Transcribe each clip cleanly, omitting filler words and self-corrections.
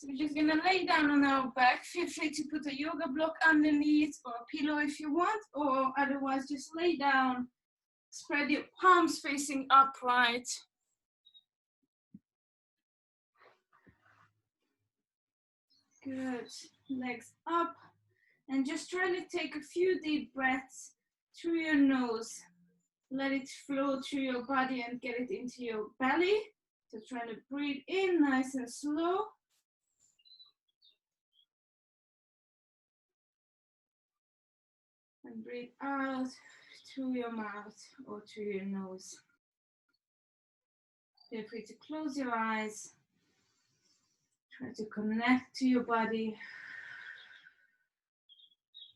So we're just gonna lay down on our back. Feel free to put a yoga block underneath or a pillow if you want, or otherwise just lay down. Spread your palms facing upright. Good. Legs up. And just try to take a few deep breaths through your nose. Let it flow through your body and get it into your belly. So try to breathe in nice and slow. And breathe out through your mouth or through your nose. Feel free to close your eyes. Try to connect to your body.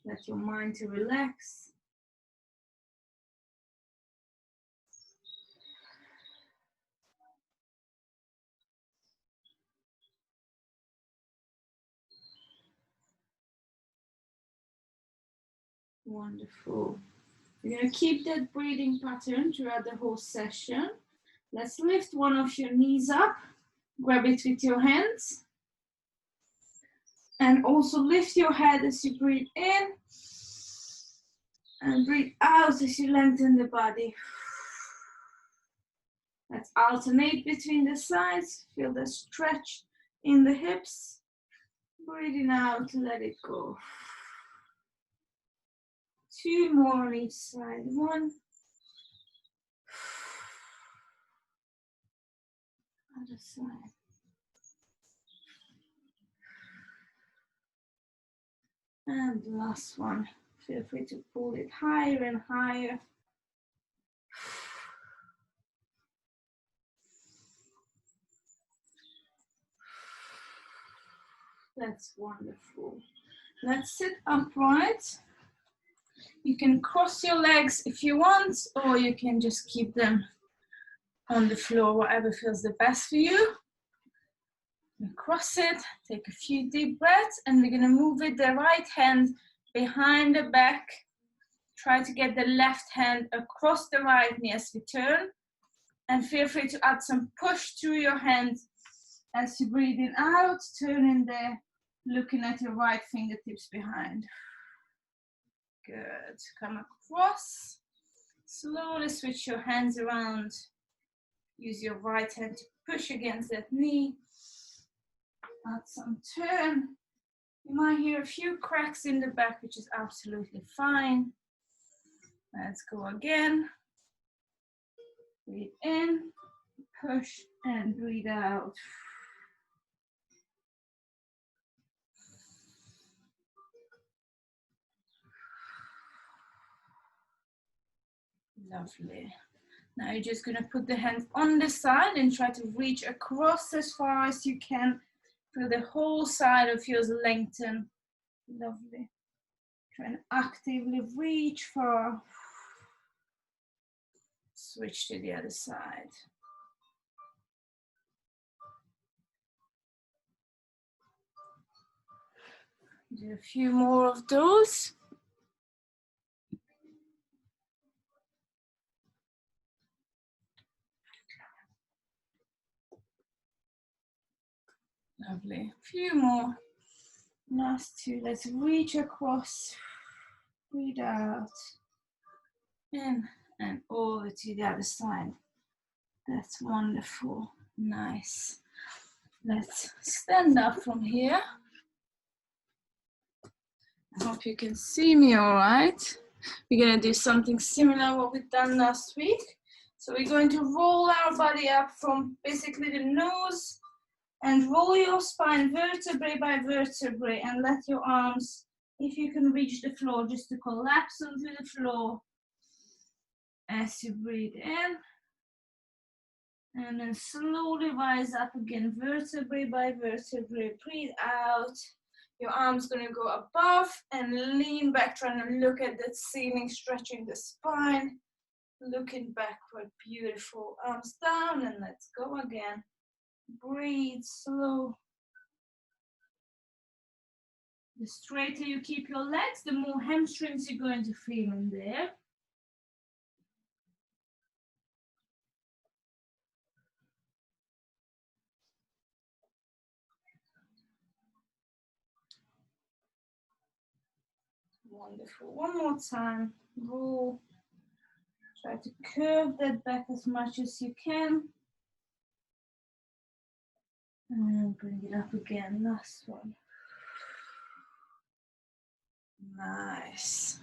Let your mind to relax. Wonderful. We're going to keep that breathing pattern throughout the whole session. Let's lift one of your knees up. Grab it with your hands. And also lift your head as you breathe in. And breathe out as you lengthen the body. Let's alternate between the sides. Feel the stretch in the hips. Breathing out, let it go. 2 more on each side. 1. Other side. And the last one. Feel free to pull it higher and higher. That's wonderful. Let's sit upright. You can cross your legs if you want, or you can just keep them on the floor, whatever feels the best for you. And cross it, take a few deep breaths, and we're gonna move with the right hand behind the back. Try to get the left hand across the right knee as we turn. And feel free to add some push through your hand as you breathe in out, turning there, looking at your right fingertips behind. Good. Come across. Slowly switch your hands around. Use your right hand to push against that knee. Add some turn. You might hear a few cracks in the back, which is absolutely fine. Let's go again. Breathe in, push, and breathe out. Lovely. Now you're just going to put the hands on the side and try to reach across as far as you can. Feel the whole side of yours lengthen. Lovely. Try and actively reach far. Switch to the other side. Do a few more of those. Lovely. A few more. Last 2. Let's reach across. Breathe out. In and over to the other side. That's wonderful. Nice. Let's stand up from here. I hope you can see me all right. We're going to do something similar what we've done last week. So we're going to roll our body up from basically the nose and roll your spine vertebrae by vertebrae and let your arms, if you can reach the floor, just to collapse onto the floor as you breathe in. And then slowly rise up again, vertebrae by vertebrae. Breathe out. Your arm's going to go above and lean back, trying to look at that ceiling, stretching the spine. Looking backward, beautiful. Arms down and let's go again. Breathe slow. The straighter you keep your legs, the more hamstrings you're going to feel in there. Wonderful. One more time. Roll. Try to curve that back as much as you can. And bring it up again. Last one. Nice.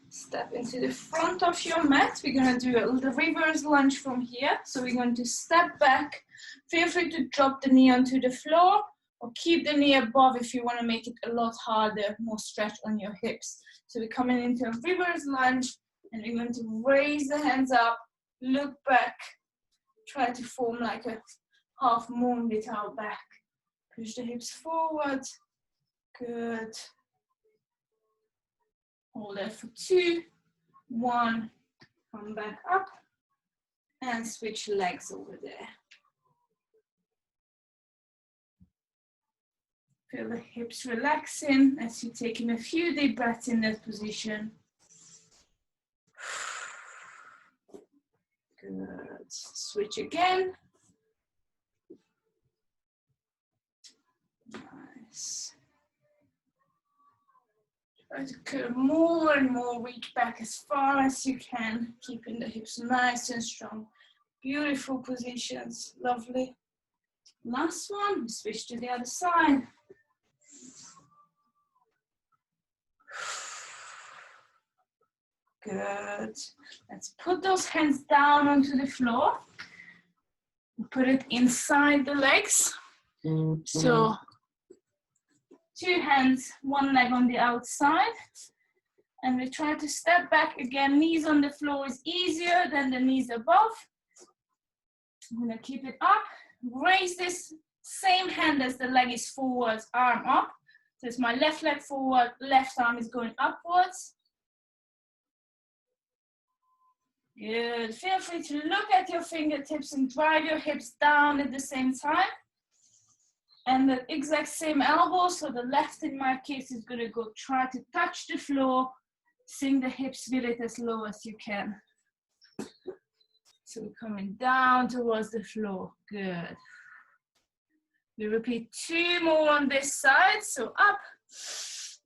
Step into the front of your mat. We're going to do the reverse lunge from here. So we're going to step back. Feel free to drop the knee onto the floor or keep the knee above if you want to make it a lot harder, more stretch on your hips. So we're coming into a reverse lunge and we're going to raise the hands up, look back, try to form like a half moon with our back. Push the hips forward. Good. Hold there for 2, 1, come back up and switch legs over there. Feel the hips relaxing as you take in a few deep breaths in that position. Good. Switch again. Nice. Try to curve more and more, reach back as far as you can, keeping the hips nice and strong. Beautiful positions, lovely. Last one, switch to the other side. Good. Let's put those hands down onto the floor. Put it inside the legs. So 2 hands, 1 leg on the outside. And we try to step back again. Knees on the floor is easier than the knees above. I'm gonna keep it up. Raise this same hand as the leg is forwards, arm up. So it's my left leg forward, left arm is going upwards. Good. Feel free to look at your fingertips and drive your hips down at the same time. And the exact same elbow, so the left in my case is going to go try to touch the floor, sink the hips with it as low as you can. So we're coming down towards the floor. Good. We repeat 2 more on this side. So up,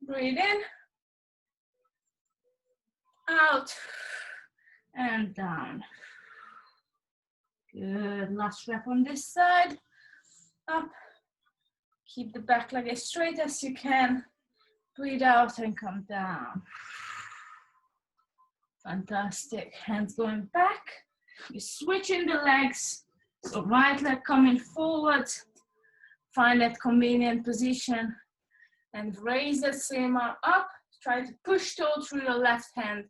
breathe in, out, and down. Good. Last rep on this side. Up. Keep the back leg as straight as you can. Breathe out and come down. Fantastic. Hands going back. You're switching the legs. So right leg coming forward. Find that convenient position. And raise that same arm up. Try to push toe through your left hand.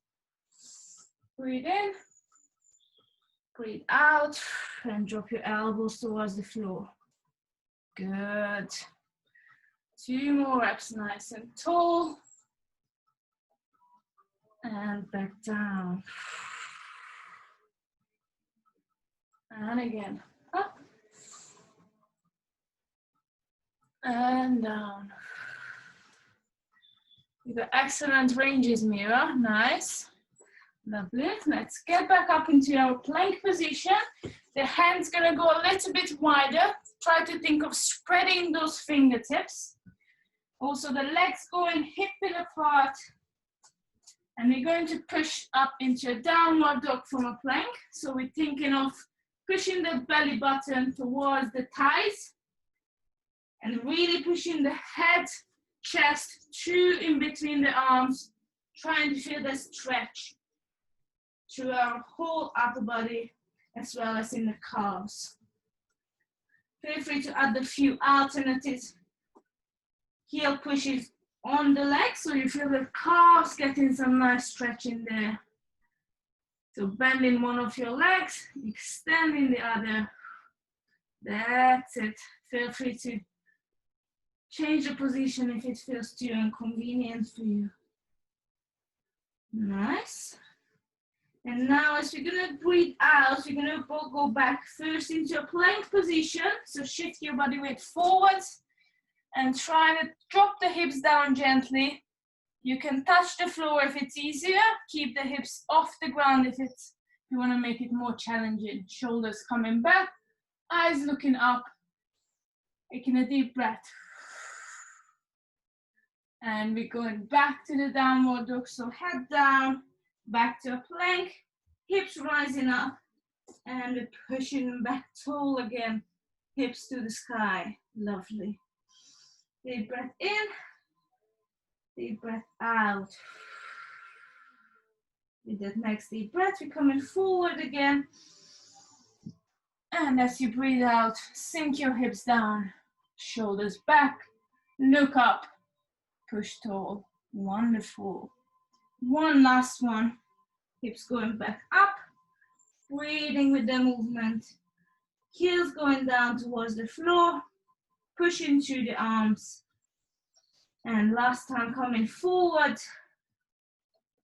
Breathe in. Breathe out. And drop your elbows towards the floor. Good. 2 more reps, nice and tall. And back down. And again, up. And down. You got excellent ranges, Mira, nice. Lovely, let's get back up into our plank position. The hand's gonna go a little bit wider. Try to think of spreading those fingertips. Also the legs going hip-width apart. And we're going to push up into a downward dog from a plank. So we're thinking of pushing the belly button towards the thighs. And really pushing the head, chest through in between the arms. Trying to feel the stretch through our whole upper body as well as in the calves. Feel free to add a few alternatives. Heel pushes on the legs so you feel the calves getting some nice stretch in there. So bending one of your legs, extending the other. That's it. Feel free to change the position if it feels too inconvenient for you. Nice. And now as we're gonna breathe out, we're gonna go back first into a plank position. So shift your body weight forwards and try to drop the hips down gently. You can touch the floor if it's easier. Keep the hips off the ground if you wanna make it more challenging. Shoulders coming back, eyes looking up. Taking a deep breath. And we're going back to the downward dog, so head down, back to a plank, hips rising up, and we're pushing back tall again, hips to the sky. Lovely. Deep breath in, deep breath out. With that next deep breath, we're coming forward again. And as you breathe out, sink your hips down, shoulders back, look up, push tall. Wonderful. One last one. Hips going back up, breathing with the movement. Heels going down towards the floor, pushing through the arms. And last time coming forward,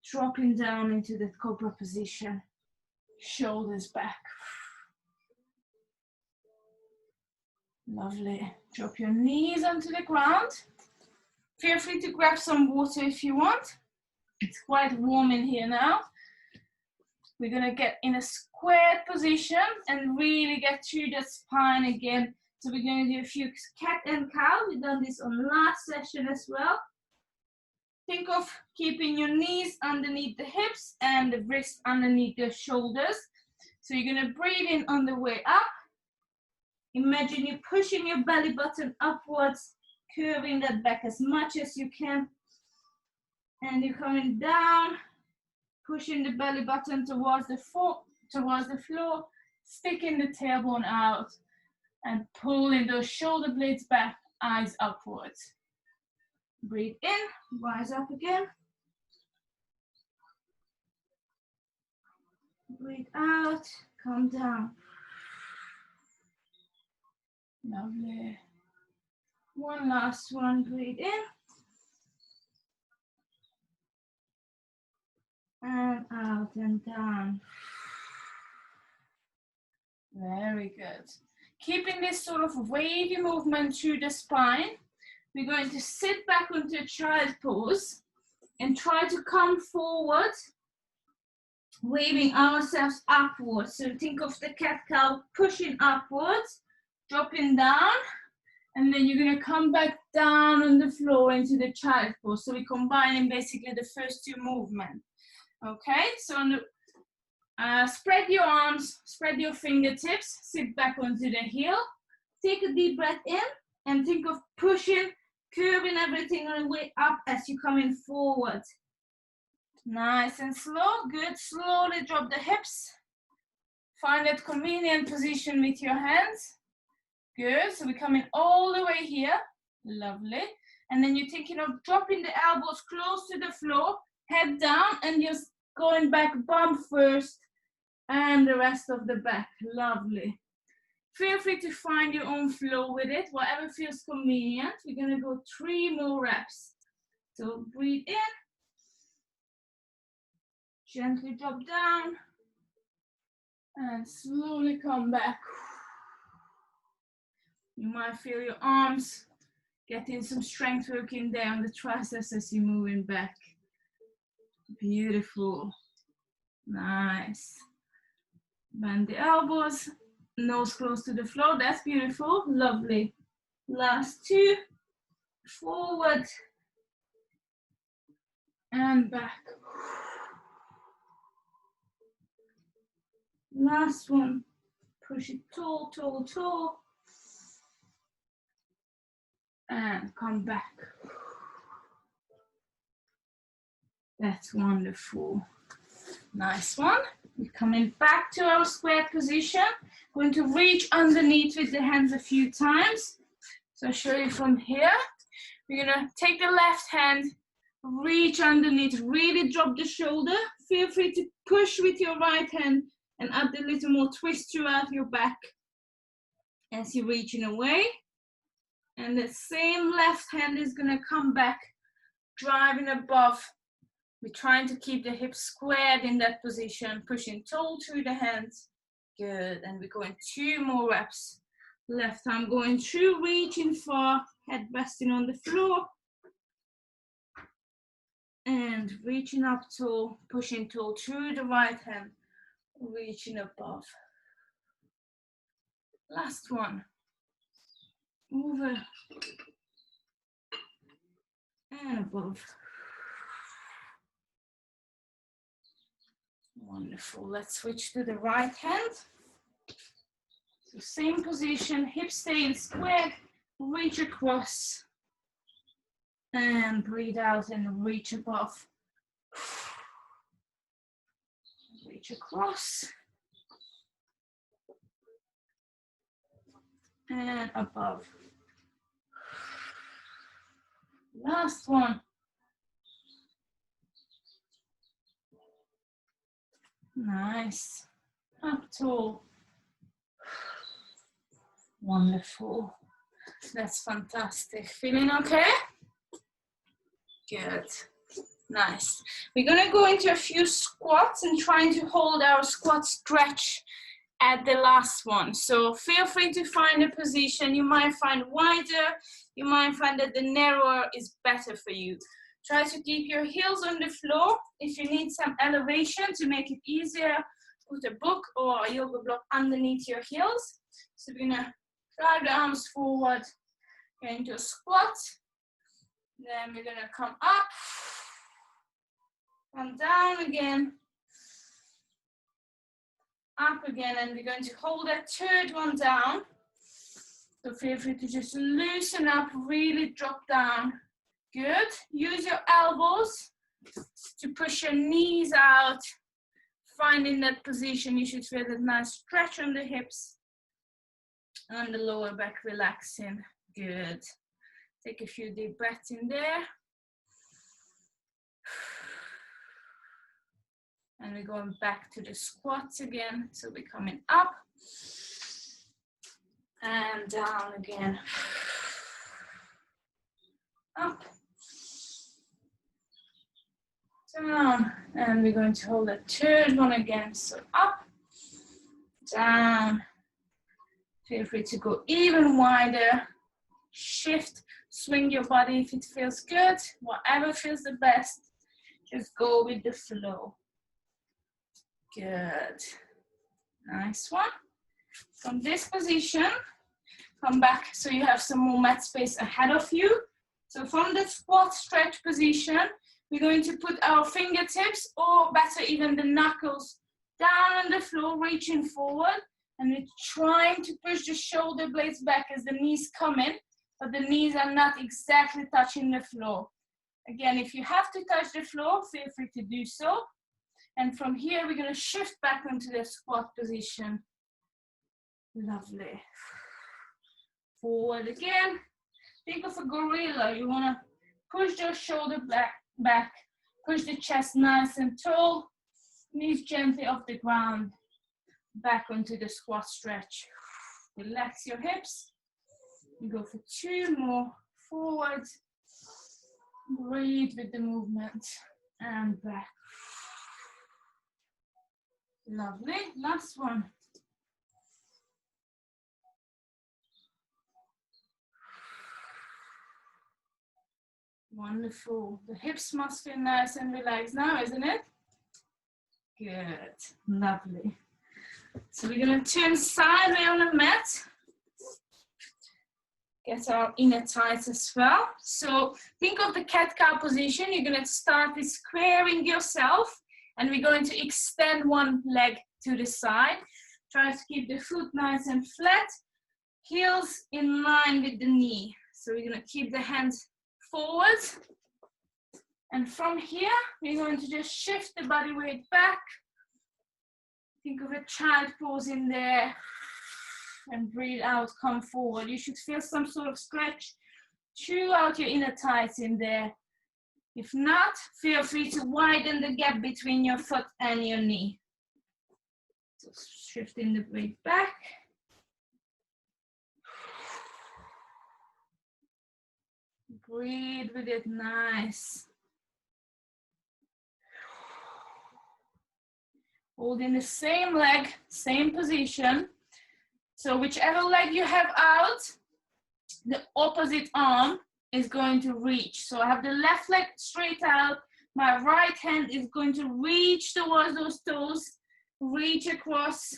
dropping down into the cobra position. Shoulders back. Lovely. Drop your knees onto the ground. Feel free to grab some water if you want. It's quite warm in here now. We're gonna get in a squared position and really get through the spine again. So we're gonna do a few cat and cow. We've done this on last session as well. Think of keeping your knees underneath the hips and the wrists underneath the shoulders. So you're gonna breathe in on the way up. Imagine you pushing your belly button upwards, curving that back as much as you can. And you're coming down, pushing the belly button towards the floor, sticking the tailbone out, and pulling those shoulder blades back, eyes upwards. Breathe in, rise up again. Breathe out, come down. Lovely. One last one, breathe in. And out and down. Very good. Keeping this sort of wavy movement through the spine, we're going to sit back onto a child pose and try to come forward, waving ourselves upwards. So think of the cat-cow pushing upwards, dropping down, and then you're going to come back down on the floor into the child pose. So we're combining basically the first two movements. Okay, so on the, spread your arms, spread your fingertips, sit back onto the heel, take a deep breath in, and think of pushing, curving everything on the way up as you're coming forward. Nice and slow, good. Slowly drop the hips. Find that convenient position with your hands. Good, so we're coming all the way here. Lovely. And then you're thinking of dropping the elbows close to the floor, head down, and just going back bump first, and the rest of the back. Lovely. Feel free to find your own flow with it, whatever feels convenient. We're gonna go 3 more reps. So breathe in, gently drop down, and slowly come back. You might feel your arms getting some strength working there on the triceps as you're moving back. Beautiful. Nice. Bend the elbows, nose close to the floor. That's beautiful. Lovely. Last 2. Forward and back. Last one. Push it tall, tall, tall. And come back. That's wonderful. Nice one. We're coming back to our square position. Going to reach underneath with the hands a few times. So I'll show you from here. We're gonna take the left hand, reach underneath, really drop the shoulder. Feel free to push with your right hand and add a little more twist throughout your back as you're reaching away. And the same left hand is gonna come back, driving above. We're trying to keep the hips squared in that position, pushing tall through the hands. Good, and we're going 2 more reps. Left arm going through, reaching far, head resting on the floor. And reaching up tall, pushing tall through the right hand, reaching above. Last one. Over. and above. Wonderful. Let's switch to the right hand. So same position, hips staying squared, reach across, and breathe out and reach above. Reach across, and above. Last one. Nice. Up tall. Wonderful. That's fantastic. Feeling okay? Good. Nice. We're going to go into a few squats and trying to hold our squat stretch at the last one. So feel free to find a position. You might find wider. You might find that the narrower is better for you. Try to keep your heels on the floor. If you need some elevation to make it easier, put a book or a yoga block underneath your heels. So we're gonna drive the arms forward, go into a squat. Then we're gonna come up, come down again, up again, and we're going to hold that third one down. So feel free to just loosen up, really drop down. Good. Use your elbows to push your knees out. Finding that position, you should feel that nice stretch on the hips and the lower back relaxing. Good. Take a few deep breaths in there. And we're going back to the squats again. So we're coming up and down again. Up. Down, and we're going to hold a third one again. So up, down. Feel free to go even wider. Shift, swing your body if it feels good. Whatever feels the best, just go with the flow. Good. Nice one. From this position, come back so you have some more mat space ahead of you. So from the squat stretch position, we're going to put our fingertips, or better even the knuckles, down on the floor, reaching forward. And we're trying to push the shoulder blades back as the knees come in, but the knees are not exactly touching the floor. Again, if you have to touch the floor, feel free to do so. And from here, we're going to shift back into the squat position. Lovely. Forward again. Think of a gorilla. You want to push your shoulder back, push the chest nice and tall, knees gently off the ground, back onto the squat stretch. Relax your hips. You go for 2 more, forward, breathe with the movement, and back. Lovely, last one. Wonderful. The hips must feel nice and relaxed now, isn't it? Good. Lovely. So we're going to turn sideways on the mat. Get our inner thighs as well. So think of the cat-cow position. You're going to start with squaring yourself, and we're going to extend one leg to the side. Try to keep the foot nice and flat. Heels in line with the knee. So we're going to keep the hands forward, and from here we're going to just shift the body weight back. Think of a child pose in there, and breathe out, come forward. You should feel some sort of stretch throughout your inner thighs in there. If not, feel free to widen the gap between your foot and your knee. So shifting the weight back. Breathe with it, nice. Holding the same leg, same position. So whichever leg you have out, the opposite arm is going to reach. So I have the left leg straight out. My right hand is going to reach towards those toes. Reach across.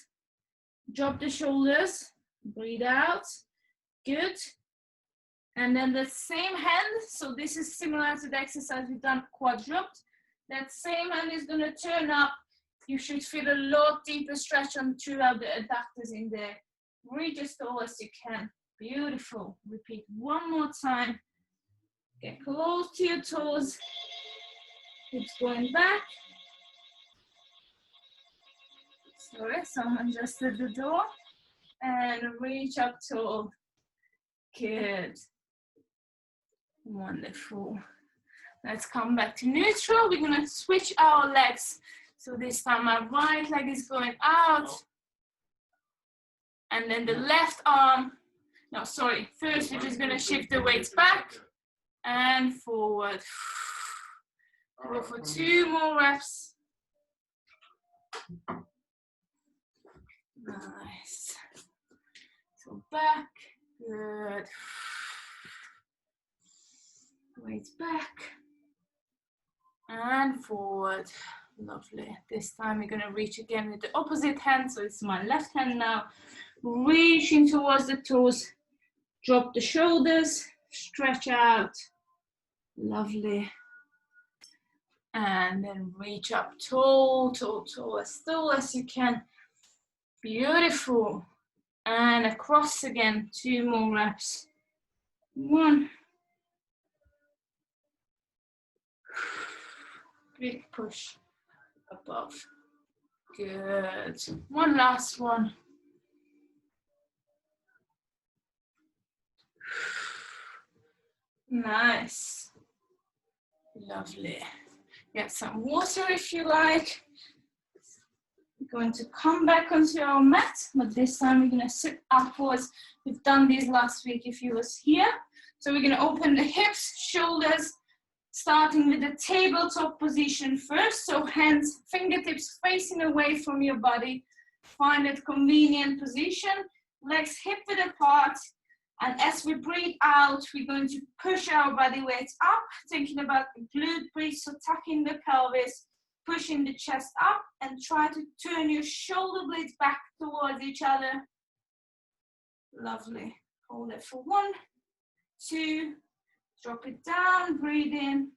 Drop the shoulders. Breathe out. Good. And then the same hand, so this is similar to the exercise we've done quadrupt. That same hand is gonna turn up. You should feel a lot deeper stretch on throughout the adductors in there. Reach as tall as you can. Beautiful. Repeat one more time. Get close to your toes. Hips going back. Sorry, someone just at the door. And reach up tall. Good. Wonderful. Let's come back to neutral. We're gonna switch our legs. So this time my right leg is going out. And then the left arm, no, sorry. First, we're just gonna shift the weights back and forward. Go for 2 more reps. Nice. So back, good. Weights back and forward. Lovely. This time we're going to reach again with the opposite hand. So it's my left hand now. Reaching towards the toes. Drop the shoulders. Stretch out. Lovely. And then reach up tall, tall, tall, as tall as you can. Beautiful. And across again. 2 more reps. 1. Big push above. Good. One last one. Nice. Lovely. Get some water if you like. We're going to come back onto our mat, but this time we're going to sit upwards. We've done this last week if you was here. So we're going to open the hips, shoulders, starting with the tabletop position first. So hands, fingertips facing away from your body. Find a convenient position. Legs hip-width apart. And as we breathe out, we're going to push our body weight up, thinking about the glute bridge, so tucking the pelvis, pushing the chest up, and try to turn your shoulder blades back towards each other. Lovely. Hold it for 1, 2, drop it down, breathe in,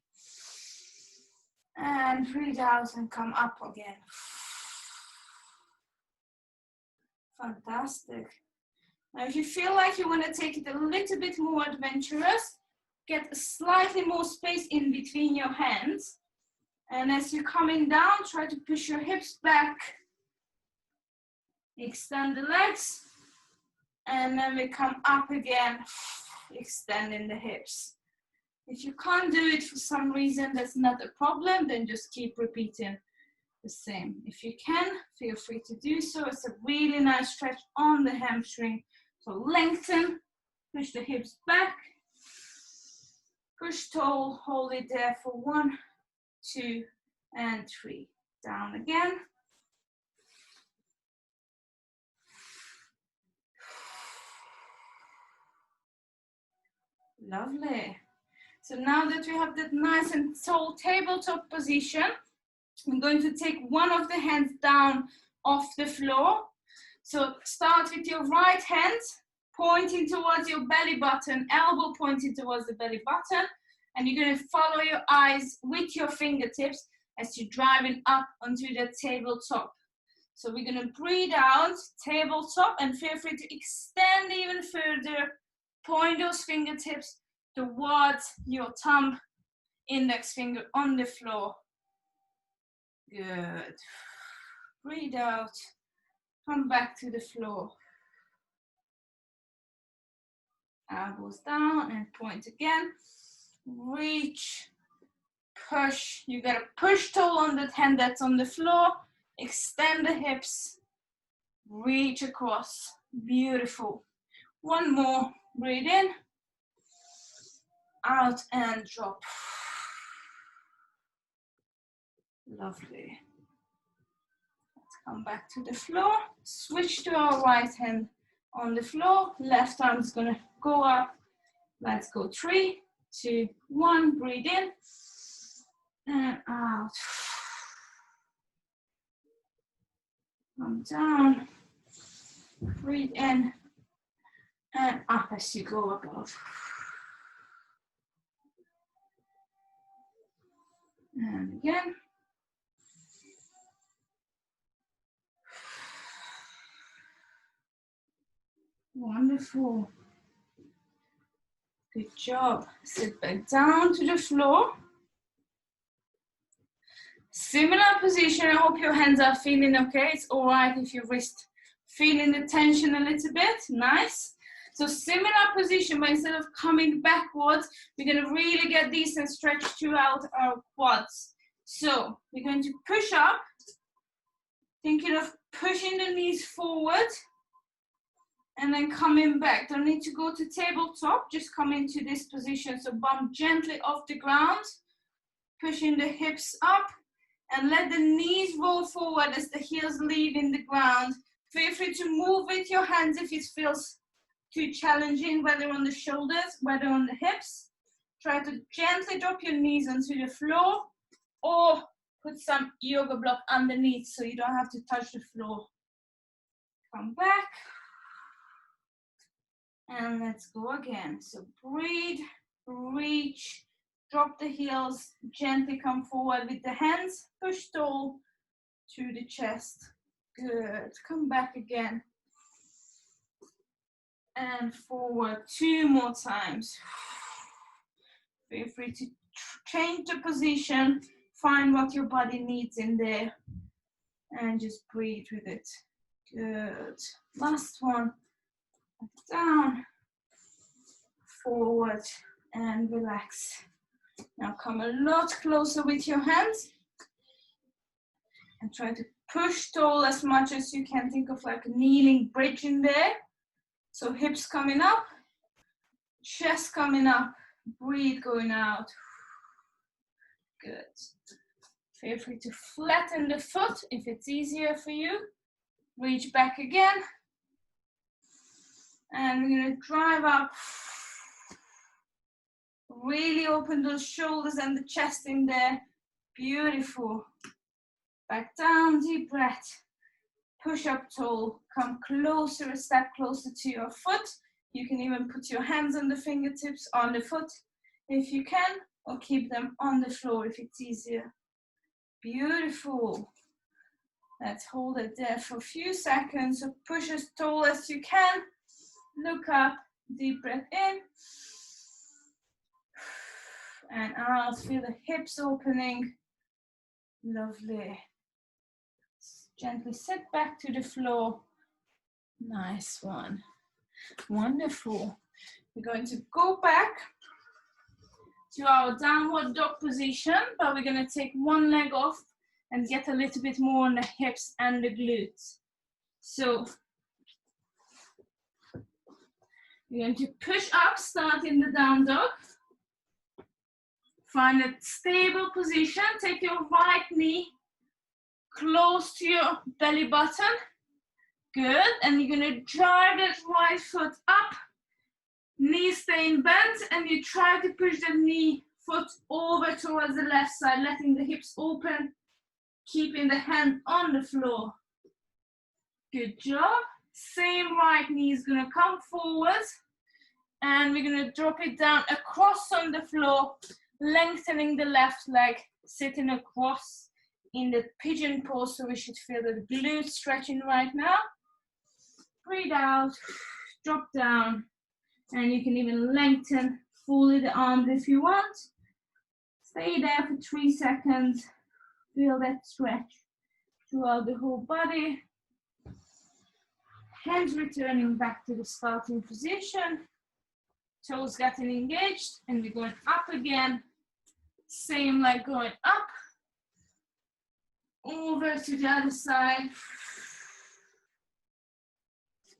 and breathe out and come up again. Fantastic. Now, if you feel like you want to take it a little bit more adventurous, get slightly more space in between your hands. And as you're coming down, try to push your hips back. Extend the legs. And then we come up again, extending the hips. If you can't do it for some reason, that's not a problem, then just keep repeating the same. If you can, feel free to do so. It's a really nice stretch on the hamstring. So lengthen, push the hips back, push tall, hold it there for 1, 2, and 3. Down again. Lovely. So now that we have that nice and tall tabletop position, I'm going to take one of the hands down off the floor. So start with your right hand, pointing towards your belly button, elbow pointing towards the belly button, and you're going to follow your eyes with your fingertips as you're driving up onto the tabletop. So we're going to breathe out, tabletop, and feel free to extend even further. Point those fingertips towards your thumb, index finger on the floor. Good. Breathe out. Come back to the floor. Elbows down and point again. Reach, push. You gotta push tall on that hand that's on the floor. Extend the hips. Reach across. Beautiful. One more. Breathe in. Out and drop. Lovely. Come back to the floor, switch to our right hand on the floor, left arm is gonna go up. Let's go 3, 2, 1, breathe in and out. Come down, breathe in and up as you go above. And again. Wonderful. Good job. Sit back down to the floor. Similar position. I hope your hands are feeling okay. It's all right if your wrist feeling the tension a little bit. Nice. So similar position, but instead of coming backwards, we're going to really get decent stretch throughout our quads. So we're going to push up, thinking of pushing the knees forward and then coming back. Don't need to go to tabletop, just come into this position. So bump gently off the ground, pushing the hips up, and let the knees roll forward as the heels leaving the ground. Feel free to move with your hands if it feels too challenging, whether on the shoulders, whether on the hips. Try to gently drop your knees onto the floor or put some yoga block underneath so you don't have to touch the floor. Come back. And let's go again. So breathe, reach, drop the heels, gently come forward with the hands, push tall to the chest. Good. Come back again. And forward 2 more times. Feel free to change the position, find what your body needs in there, and just breathe with it. Good. Last one. Down, forward, and relax. Now come a lot closer with your hands and try to push tall as much as you can. Think of like a kneeling bridge in there. So hips coming up, chest coming up, breathe going out. Good. Feel free to flatten the foot if it's easier for you. Reach back again. And we're going to drive up. Really open those shoulders and the chest in there. Beautiful. Back down, deep breath. Push up tall. Come closer, a step closer to your foot. You can even put your hands on the fingertips on the foot if you can, or keep them on the floor if it's easier. Beautiful. Let's hold it there for a few seconds. So push as tall as you can. Look up, deep breath in. And out, feel the hips opening. Lovely. Gently sit back to the floor. Nice one. Wonderful. We're going to go back to our downward dog position, but we're going to take one leg off and get a little bit more on the hips and the glutes. So we're going to push up, start in the down dog. Find a stable position. Take your right knee close to your belly button. Good. And you're going to drive that right foot up. Knee staying bent. And you try to push the knee foot over towards the left side, letting the hips open, keeping the hand on the floor. Good job. Same right knee is going to come forward. And we're going to drop it down across on the floor, lengthening the left leg, sitting across in the pigeon pose, so we should feel the glutes stretching right now. Breathe out, drop down, and you can even lengthen fully the arms if you want. Stay there for 3 seconds. Feel that stretch throughout the whole body. Hands returning back to the starting position. Toes getting engaged, and we're going up again. Same like going up. Over to the other side.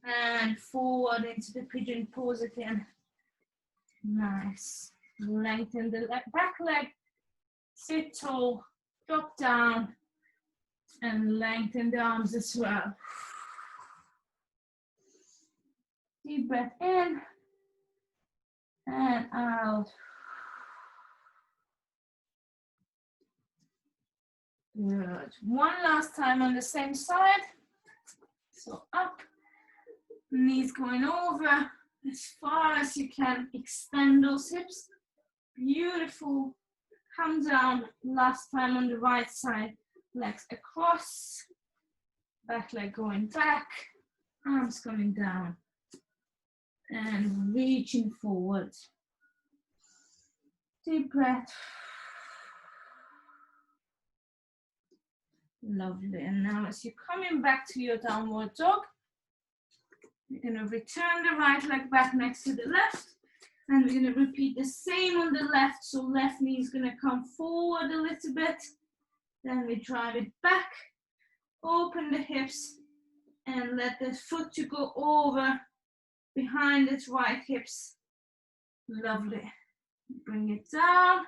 And forward into the pigeon pose again. Nice. Lengthen the back leg. Sit tall. Drop down. And lengthen the arms as well. Deep breath in. And out. Good. One last time on the same side. So up, knees going over as far as you can. Extend those hips. Beautiful. come down, last time on the right side, legs across, back leg going back, arms coming down, and reaching forward. Deep breath. Lovely. And now as you're coming back to your downward dog, you're going to return the right leg back next to the left. And we're going to repeat the same on the left. So left knee is going to come forward a little bit. Then we drive it back. Open the hips and let the foot to go over behind its right hips. Lovely. Bring it down.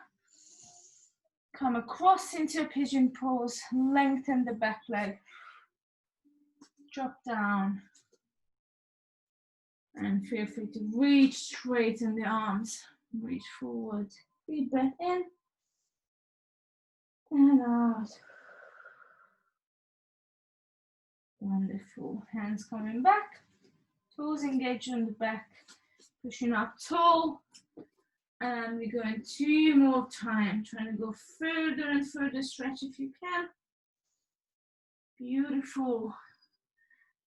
Come across into a pigeon pose. Lengthen the back leg. Drop down. And feel free to reach, straighten the arms. Reach forward. Deep breath in. And out. Wonderful. Hands coming back. Toes engaged on the back. Pushing up tall. And we're going 2 more times. Trying to go further and further. Stretch if you can. Beautiful.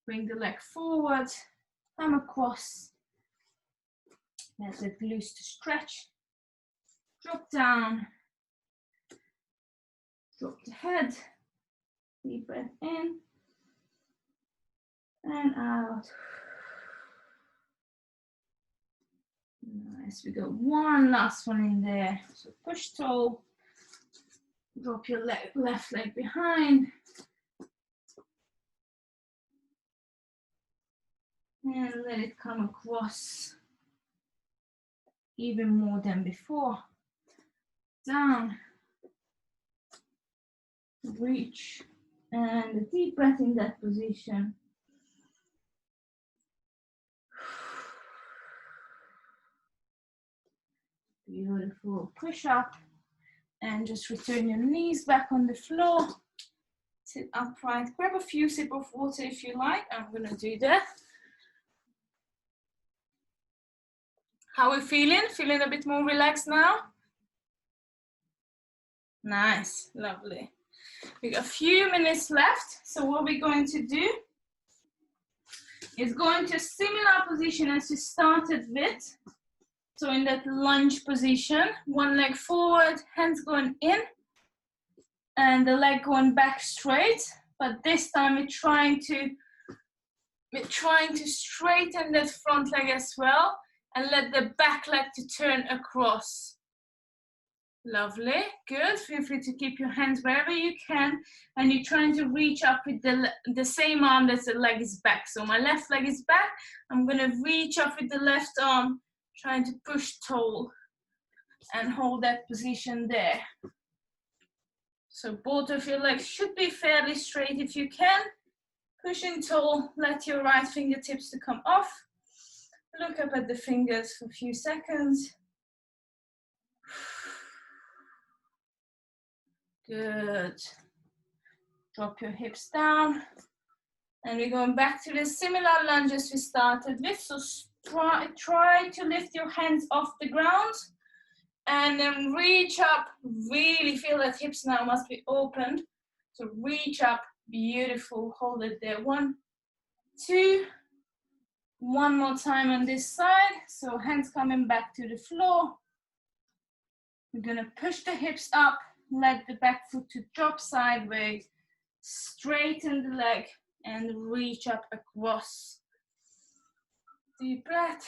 Bring the leg forward. Come across. Let it loose to stretch. Drop down. Drop the head. Deep breath in. And out. Nice. We got one last one in there. So push toe. Drop your left leg behind. And let it come across even more than before. Down. Reach. And a deep breath in that position. Beautiful. Push up and just return your knees back on the floor. Sit upright. Grab a few sips of water if you like. I'm going to do that. How are we feeling? Feeling a bit more relaxed now? Nice. Lovely. We got a few minutes left. So what we're going to do is go into a similar position as we started with. So in that lunge position, one leg forward, hands going in, and the leg going back straight. But this time we're trying to straighten that front leg as well, and let the back leg to turn across. Lovely, good. Feel free to keep your hands wherever you can, and you're trying to reach up with the same arm that the leg is back. So my left leg is back. I'm gonna reach up with the left arm, trying to push tall and hold that position there. So both of your legs should be fairly straight if you can. Pushing tall, let your right fingertips to come off. Look up at the fingers for a few seconds. Good. Drop your hips down. And we're going back to the similar lunge as we started with. So try to lift your hands off the ground and then reach up. Really feel that hips now must be opened. So reach up, beautiful, hold it there. 1, 2, one more time on this side. So hands coming back to the floor. We're gonna push the hips up, let the back foot to drop sideways, straighten the leg and reach up across. Deep breath,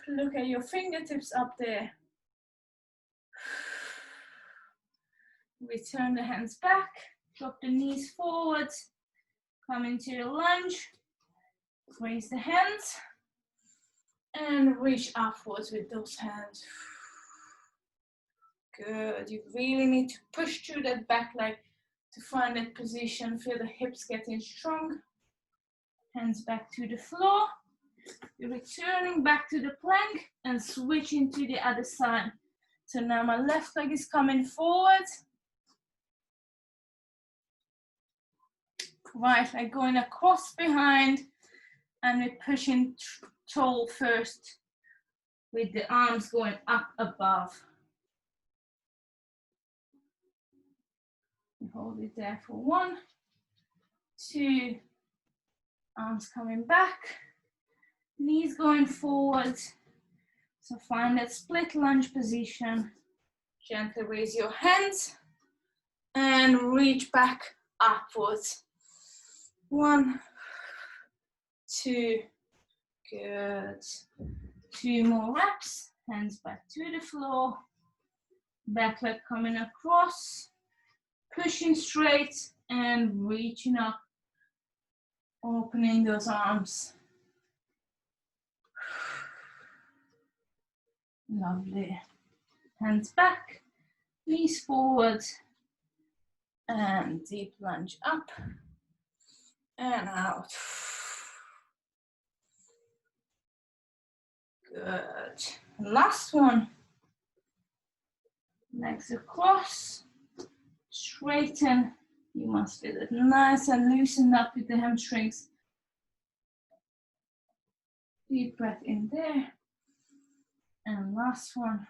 look at your fingertips up there. Return the hands back, drop the knees forward, come into your lunge, raise the hands, and reach upwards with those hands. Good, you really need to push through that back leg to find that position, feel the hips getting strong. Hands back to the floor. You're returning back to the plank and switching to the other side. So now my left leg is coming forward. Right leg going across behind, and we're pushing tall first with the arms going up above. You hold it there for 1, 2, arms coming back, knees going forward. So find that split lunge position. Gently raise your hands and reach back upwards. 1, 2, good. 2 more reps, hands back to the floor, back leg coming across, pushing straight and reaching up, opening those arms. Lovely. Hands back, knees forward, and deep lunge up and out. Good. Last one. Legs across, straighten. You must feel it nice and loosened up with the hamstrings. Deep breath in there. And last one.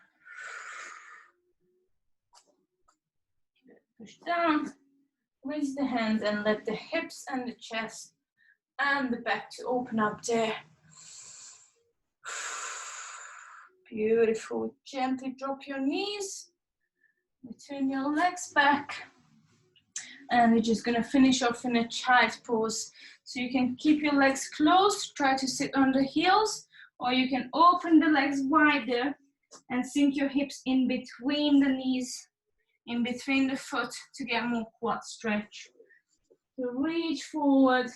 Push down, raise the hands and let the hips and the chest and the back to open up there. Beautiful. Gently drop your knees. Return your legs back. And we're just gonna finish off in a child's pose. So you can keep your legs closed, try to sit on the heels, or you can open the legs wider and sink your hips in between the knees, in between the foot to get more quad stretch. So reach forward,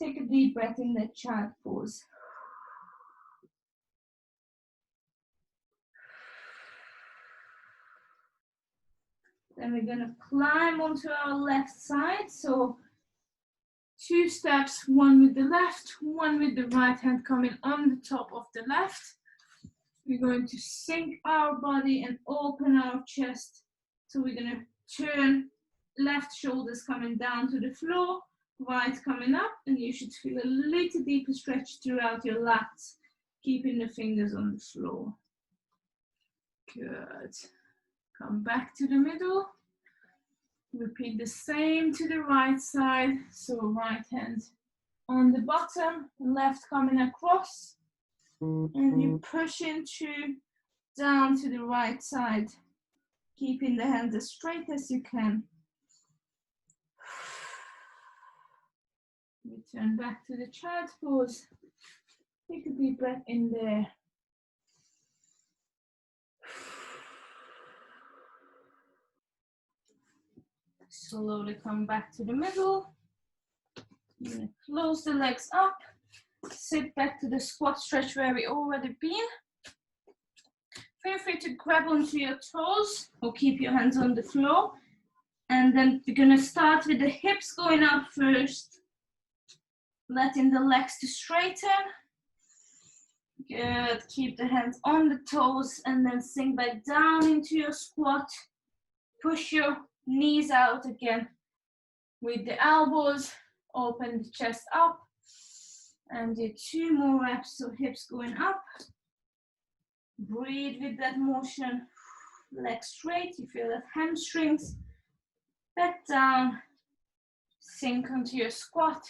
take a deep breath in the child pose. Then we're gonna climb onto our left side. So 2 steps, 1 with the left, 1 with the right hand coming on the top of the left. We're going to sink our body and open our chest. So we're gonna turn left shoulders coming down to the floor, right coming up, and you should feel a little deeper stretch throughout your lats, keeping the fingers on the floor. Good. Come back to the middle. Repeat the same to the right side. So right hand on the bottom, left coming across. And you push into down to the right side, keeping the hands as straight as you can. Return back to the child pose. Take a deep breath in there. Slowly come back to the middle. You're gonna close the legs up. Sit back to the squat stretch where we already been. Feel free to grab onto your toes or keep your hands on the floor. And then we're gonna start with the hips going up first. Letting the legs to straighten. Good, keep the hands on the toes and then sink back down into your squat. Push your knees out again with the elbows, open the chest up. And do 2 more reps, so hips going up. Breathe with that motion. Legs straight, you feel that hamstrings. Back down, sink onto your squat.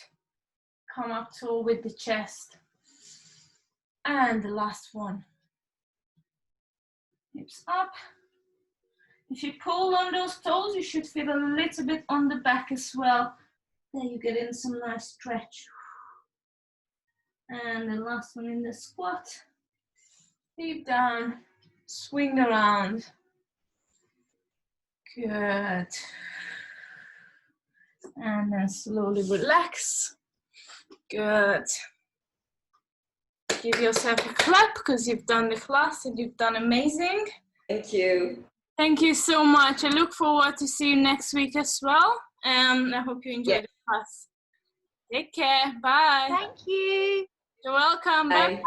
Come up tall with the chest. And the last one. Hips up. If you pull on those toes, you should feel a little bit on the back as well. There you get in some nice stretch. And the last one in the squat. Deep down, swing around. Good. And then slowly relax. Good. Give yourself a clap because you've done the class and you've done amazing. Thank you. Thank you so much. I look forward to see you next week as well. And I hope you enjoyed the class. Take care. Bye. Thank you. You're welcome. Bye. Bye.